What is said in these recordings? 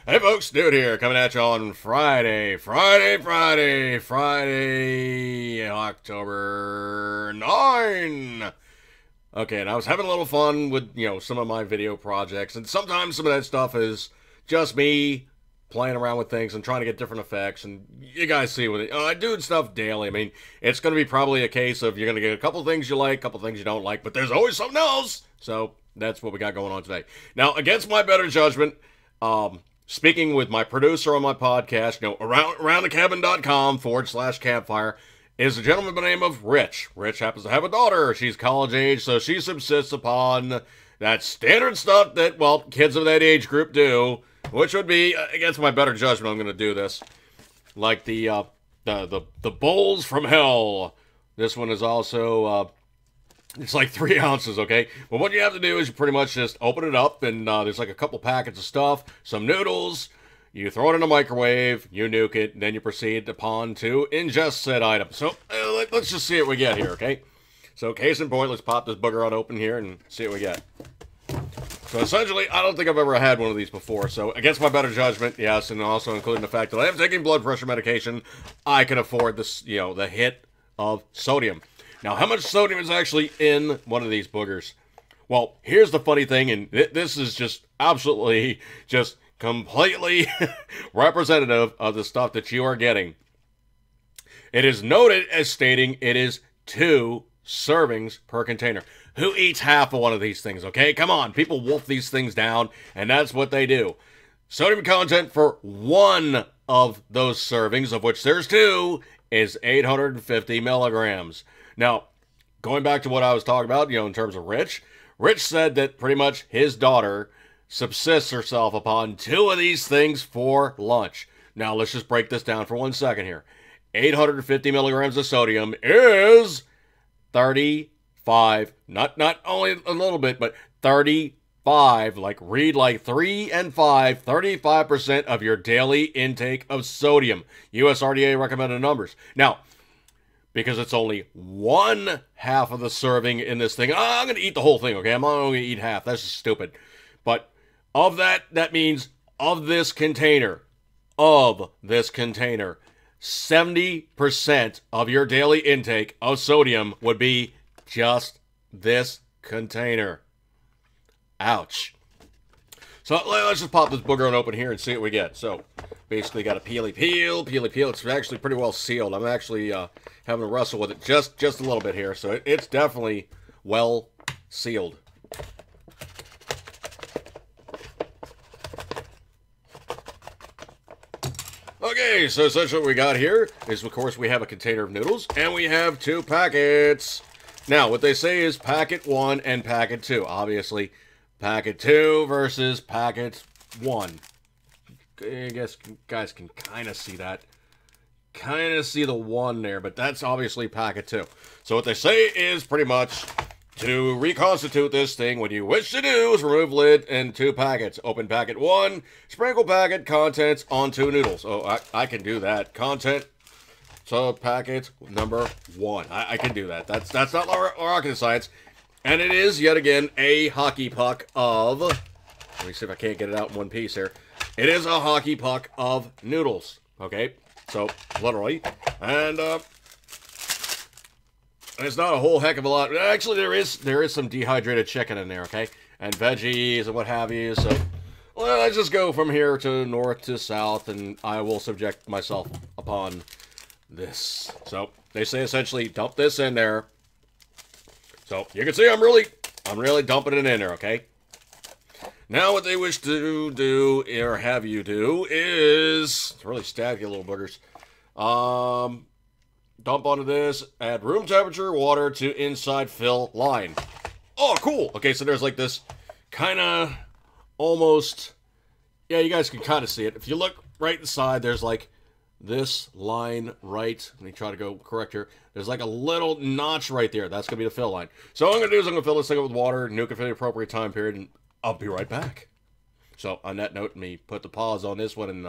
Hey folks, Dude here, coming at you on Friday, October 9. Okay, and I was having a little fun with, some of my video projects, and sometimes some of that stuff is just me playing around with things and trying to get different effects, and you guys see with it. I do stuff daily. I mean, it's going to be probably a case of you're going to get a couple things you like, a couple things you don't like, but there's always something else. So that's what we got going on today. Now, against my better judgment, speaking with my producer on my podcast, aroundthecabin.com/campfire, is a gentleman by the name of Rich. Rich happens to have a daughter. She's college age, so she subsists upon that standard stuff that, well, kids of that age group do, which would be, against my better judgment, I'm going to do this, like the bowls from hell. This one is also, it's like 3 ounces, okay? Well, what you have to do is you pretty much just open it up, and there's like a couple packets of stuff, some noodles. You throw it in the microwave, you nuke it, and then you proceed upon to ingest said item. So let's just see what we get here, okay? So case in point, let's pop this booger on open here and see what we get. So essentially, I don't think I've ever had one of these before. So against my better judgment, yes, and also including the fact that I am taking blood pressure medication, I can afford this, the hit of sodium. Now, how much sodium is actually in one of these boogers? Well, here's the funny thing, and this is just absolutely just completely representative of the stuff that you are getting. It is noted as stating it is 2 servings per container. Who eats half of one of these things, okay? Come on, people wolf these things down, and that's what they do. Sodium content for one of those servings, of which there's 2, is 850 milligrams. Now, going back to what I was talking about, in terms of Rich said that pretty much his daughter subsists herself upon 2 of these things for lunch. Now, let's just break this down for 1 second here. 850 milligrams of sodium is 35, not only a little bit, but 35, read like 3 and 5, 35% of your daily intake of sodium. USRDA recommended numbers. Now, because it's only 1/2 of the serving in this thing, I'm going to eat the whole thing, okay? I'm not going to eat half. That's just stupid. But of that means of this container, 70% of your daily intake of sodium would be just this container. Ouch. So let's just pop this booger on open here and see what we get. So basically got a peely peel. It's actually pretty well sealed. I'm actually having to wrestle with it just a little bit here. So it's definitely well sealed. Okay, so essentially what we got here is, of course, we have a container of noodles, and we have 2 packets. Now, what they say is packet 1 and packet 2. Obviously, packet 2 versus packet 1. I guess you guys can kind of see that. Kind of see the 1 there, but that's obviously packet 2. So what they say is pretty much to reconstitute this thing, what you wish to do is remove lid and 2 packets. Open packet 1, sprinkle packet contents onto noodles. Oh, I can do that. Content, so packet number 1. I can do that. That's not rocket science. And it is, yet again, a hockey puck of... Let me see if I can't get it out in one piece here. It is a hockey puck of noodles. Okay? So, literally. And, it's not a whole heck of a lot. Actually, there is some dehydrated chicken in there, okay? And veggies and what have you. So, well, let's just go from here to north to south, and I will subject myself upon this. So, they say essentially dump this in there. So, you can see I'm really dumping it in there, okay? Now, what they wish to do, or have you do, is... It's really staggy, little boogers. Dump onto this, add room temperature water to inside fill line. Oh, cool. Okay, so there's like this kind of almost, yeah, you guys can kind of see it. If you look right inside, there's like this line right, let me try to go correct here. There's like a little notch right there. That's going to be the fill line. So what I'm going to do is I'm going to fill this thing up with water, nuke it for the appropriate time period, and I'll be right back. So on that note, let me put the pause on this one, and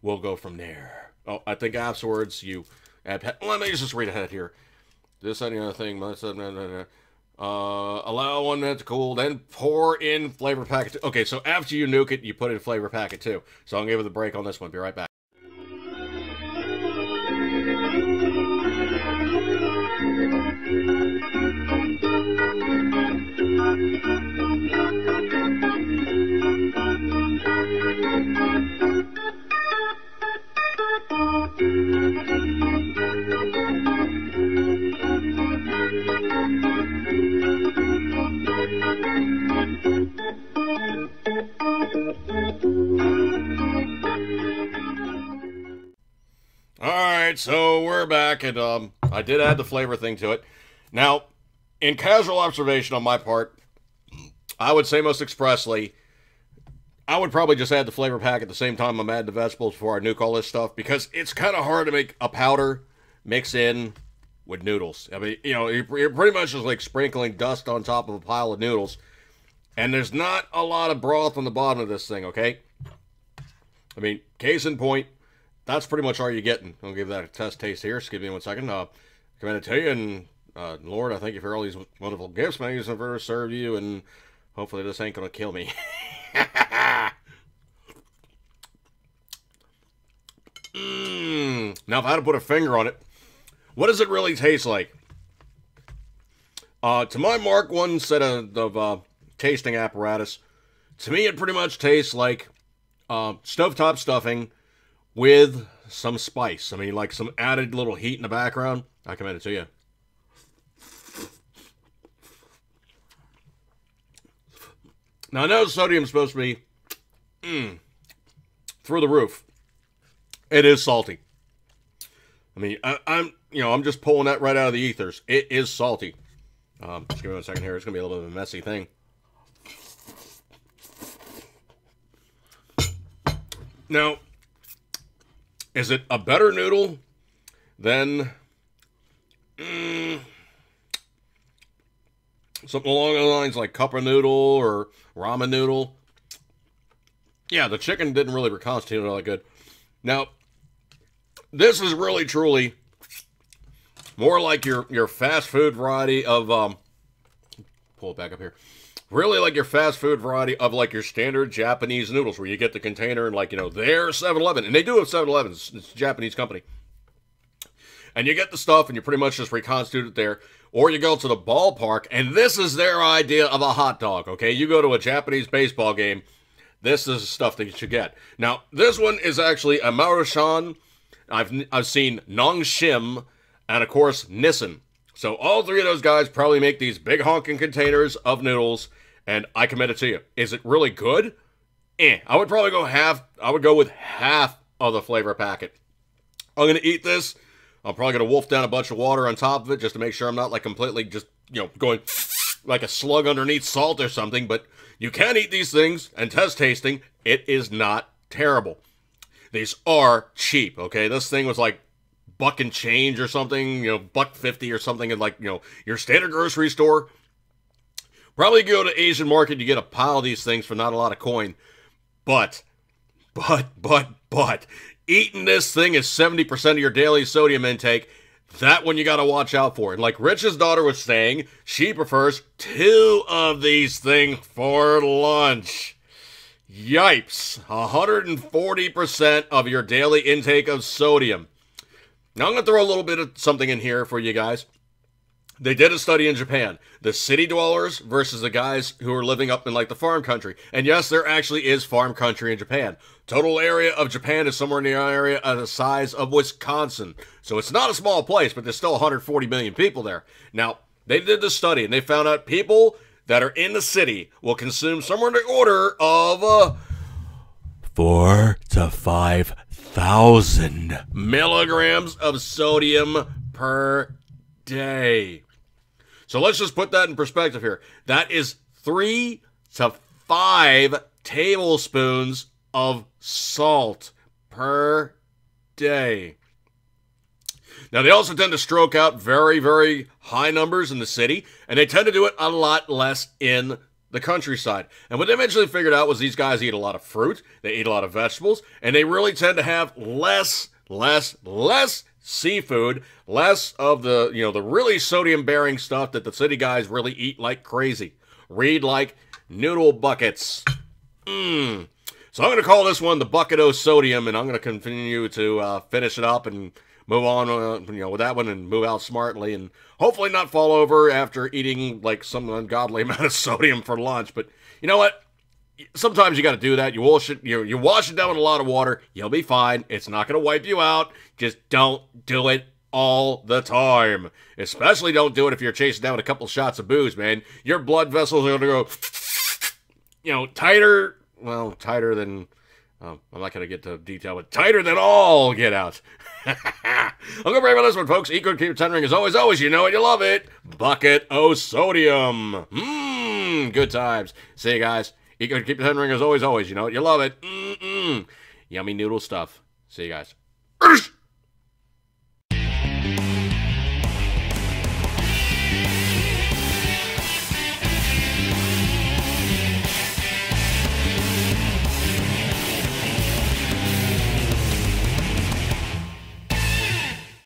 we'll go from there. Oh, I think afterwards you... Let me just read ahead here. This, any other thing. Allow one minute to cool, then pour in flavor packet 2. Okay, so after you nuke it, you put in flavor packet 2. So I'm going to give it a break on this one. Be right back. Alright, so we're back, and I did add the flavor thing to it. Now, in casual observation on my part, I would say most expressly, I would probably just add the flavor pack at the same time I'm adding the vegetables before I nuke all this stuff, because it's kind of hard to make a powder mix in with noodles. I mean, you know, you're pretty much just like sprinkling dust on top of a pile of noodles, and there's not a lot of broth on the bottom of this thing, okay? I mean, case in point, that's pretty much all you're getting. I'll give that a test taste here. Just give me 1 second. Commend it to you, and Lord, I thank you for all these wonderful gifts my universe served you, and hopefully this ain't gonna kill me. Now, if I had to put a finger on it, what does it really taste like? To my Mark 1 set of tasting apparatus, to me it pretty much tastes like stovetop stuffing with some spice. I mean, like some added little heat in the background. I commend it to you. Now, I know sodium's supposed to be through the roof. It is salty. I mean, I'm just pulling that right out of the ethers. It is salty. Just give me 1 second here. It's gonna be a little bit of a messy thing. Now, is it a better noodle than something along the lines like cup of noodle or ramen noodle? Yeah, the chicken didn't really reconstitute it all that good. Now, this is really truly more like your fast food variety of pull it back up here. Really like your fast food variety of like your standard Japanese noodles, where you get the container and, like, you know, they're 7-Eleven. And they do have 7-Eleven. It's a Japanese company. And you get the stuff and you pretty much just reconstitute it there. Or you go to the ballpark, and this is their idea of a hot dog, okay? You go to a Japanese baseball game, this is the stuff that you should get. Now, this one is actually a Maruchan. I've seen Nongshim, and of course, Nissan. So all three of those guys probably make these big honking containers of noodles, and I commend it to you. Is it really good? I would probably go with half of the flavor packet. I'm going to eat this. I'm probably going to wolf down a bunch of water on top of it just to make sure I'm not like completely just, you know, going like a slug underneath salt or something. But you can eat these things and test tasting. It is not terrible. These are cheap, okay? This thing was like buck and change or something, you know, $1.50 or something in, like, you know, your standard grocery store. Probably go to Asian market, you get a pile of these things for not a lot of coin. But, eating this thing is 70% of your daily sodium intake. That one you got to watch out for. And like Rich's daughter was saying, she prefers 2 of these things for lunch. Yipes. 140% of your daily intake of sodium. Now I'm going to throw a little bit of something in here for you guys. They did a study in Japan. The city dwellers versus the guys who are living up in like the farm country. And yes, there actually is farm country in Japan. Total area of Japan is somewhere in the area of the size of Wisconsin. So it's not a small place, but there's still 140 million people there. Now, they did this study and they found out people that are in the city will consume somewhere in the order of 4,000 to 5,000 milligrams of sodium per day. So let's just put that in perspective here. That is 3 to 5 tablespoons of salt per day. Now, they also tend to stroke out very, very high numbers in the city, and they tend to do it a lot less in the countryside. And what they eventually figured out was these guys eat a lot of fruit, they eat a lot of vegetables, and they really tend to have less seafood, less of the, the really sodium-bearing stuff that the city guys really eat like crazy. Read like noodle buckets. So I'm going to call this one the Bucket O Sodium, and I'm going to continue to finish it up and move on, with that one and move out smartly and hopefully not fall over after eating like some ungodly amount of sodium for lunch. But you know what? Sometimes you got to do that. You wash it. You wash it down with a lot of water. You'll be fine. It's not going to wipe you out. Just don't do it all the time. Especially don't do it if you're chasing down a couple shots of booze, man. Your blood vessels are going to go, tighter. Well, tighter than. I'm not going to get to detail, but tighter than all get out. I'm going to break on this one, folks. Eat good, keep your ring as always. You know it, you love it. Bucket O Sodium. Good times. See you guys. Eat good, keep your ring as always. You know it, you love it. Yummy noodle stuff. See you guys.